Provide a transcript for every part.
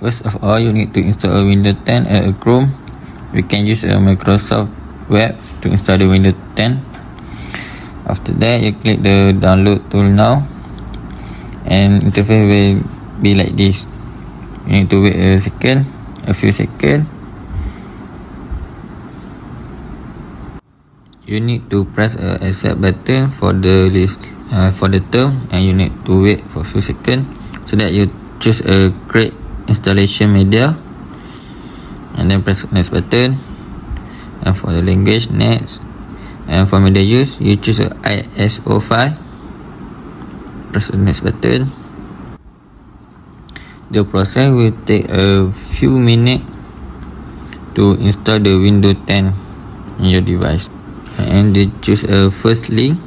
First of all, you need to install a Windows 10 and a Chrome. You can use a Microsoft Web to install the Windows 10. After that, you click the download tool now, and interface will be like this. You need to wait a few seconds. You need to press a accept button for the list for the term, and you need to wait for a few seconds so that you choose a create installation media, and then press next button. And for the language, next. And for media use, you choose a ISO file, press the next button. The process will take a few minutes to install the Windows 10 in your device. And you choose a first link,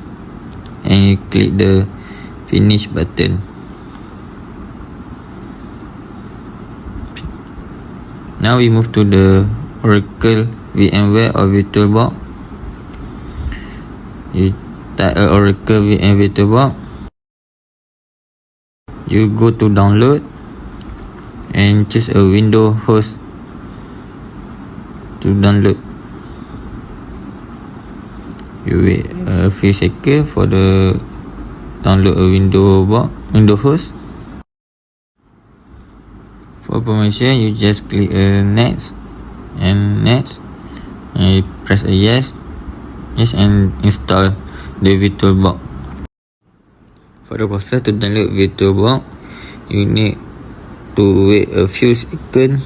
and you click the finish button. Now we move to the Oracle VMware or VirtualBox. You type Oracle VMware VirtualBox. You go to download and choose a Windows host to download. You wait a few seconds for the download a Windows host. For permission, you just click next, and you press a yes, and install the VirtualBox. For the process to download VirtualBox, you need to wait a few seconds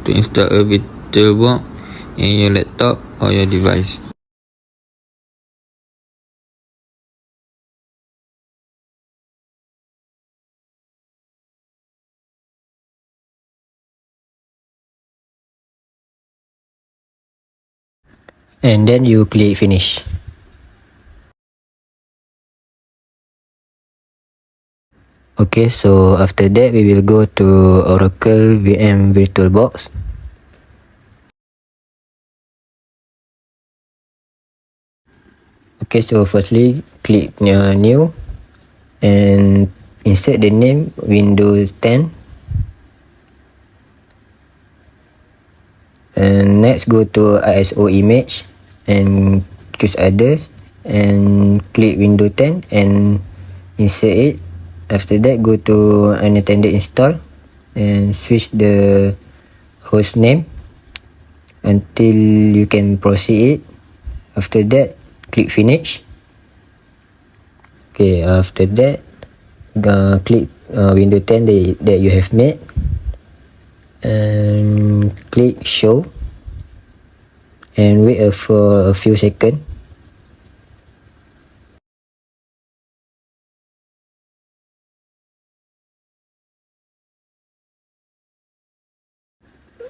to install a VirtualBox in your laptop or your device. And then you click finish. Okay, so after that we will go to Oracle VM VirtualBox. Okay, so firstly click new and insert the name Windows 10. And next go to ISO image and choose others and click Windows 10 and insert it. After that, go to unattended install and switch the host name until you can proceed it. After that, click finish. Okay, after that, click Windows 10 that you have made and click show and wait for a few seconds.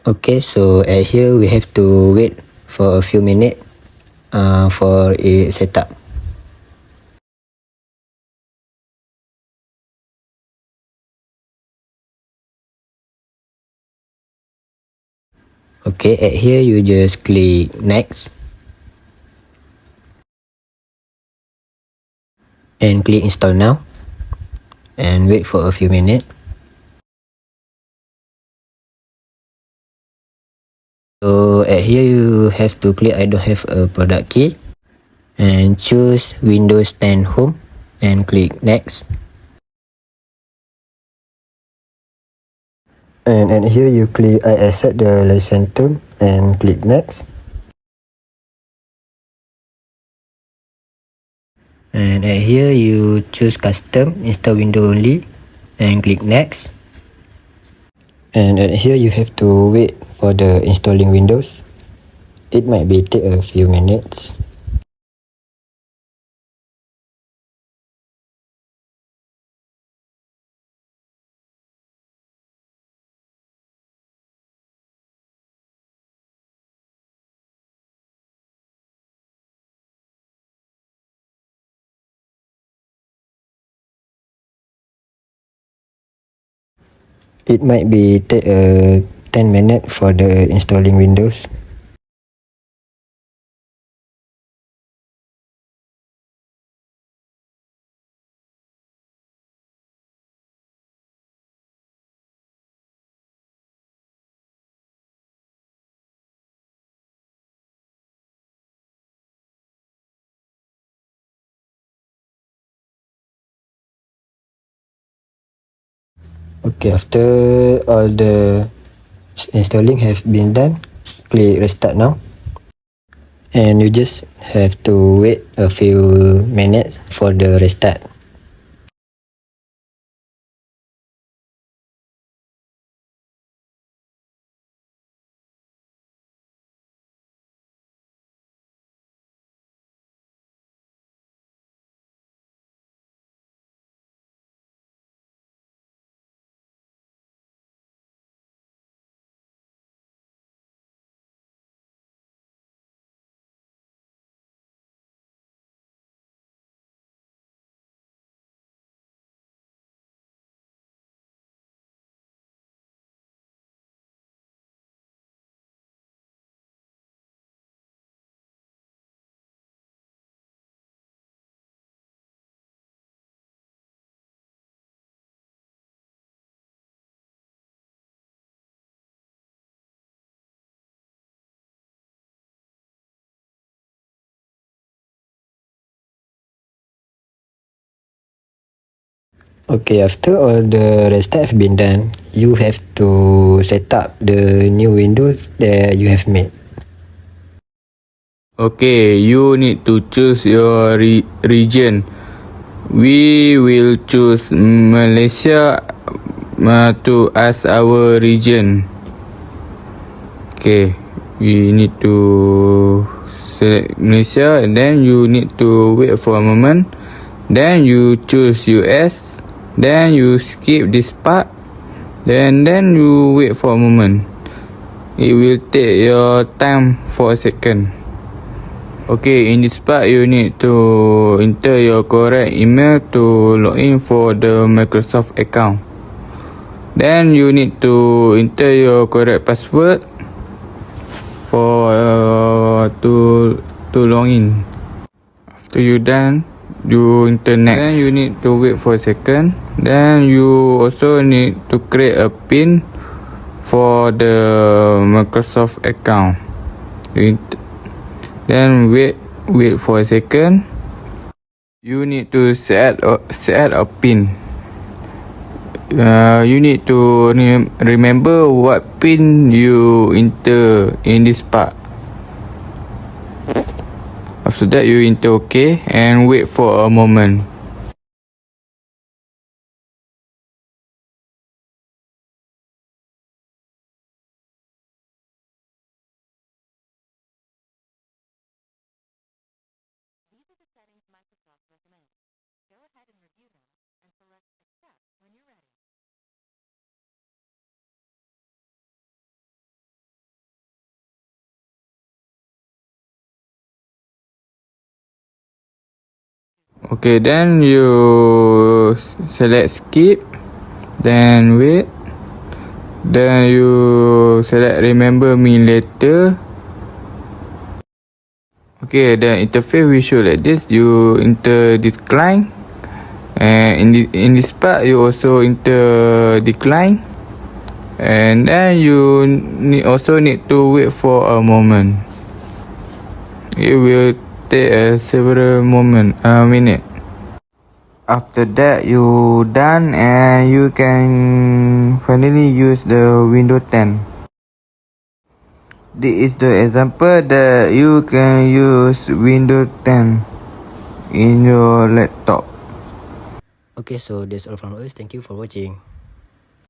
Okay, so at here we have to wait for a few minutes for it setup. Okay, at here you just click next and click install now and wait for a few minutes. So at here you have to click I don't have a product key and choose Windows 10 Home and click next. And at here you click I accept the license term and click next. And at here you choose custom install window only and click next. And at here you have to wait for the installing Windows. It might be take a few minutes. It might be take 10 minutes for the installing Windows. Okay, after all the installing have been done, click restart now. And you just have to wait a few minutes for the restart. Okay, after all the restart have been done, you have to set up the new windows that you have made. Okay, you need to choose your region. We will choose Malaysia to as our region. Okay, we need to select Malaysia and then you need to wait for a moment. Then you choose US. Then you skip this part. Then you wait for a moment. It will take your time for a second. Okay, in this part you need to enter your correct email to log in for the Microsoft account. Then you need to enter your correct password for to log in. After you done, you enter next. Then you need to wait for a second. Then you also need to create a PIN for the Microsoft account. Then wait for a second. You need to set a PIN. You need to remember what PIN you enter in this part. After that, you enter OK and wait for a moment. These are the settings Microsoft recommends. Go ahead and review them and select Accept when you're ready. Okay, then you select skip, then wait, then you select remember me later. Okay, the interface will show like this. You enter decline, and in this part you also enter decline, and then you also need to wait for a moment. It will take several minutes. After that, you done and you can finally use the Windows 10. This is the example that you can use Windows 10 in your laptop. Okay, so that's all from us. Thank you for watching.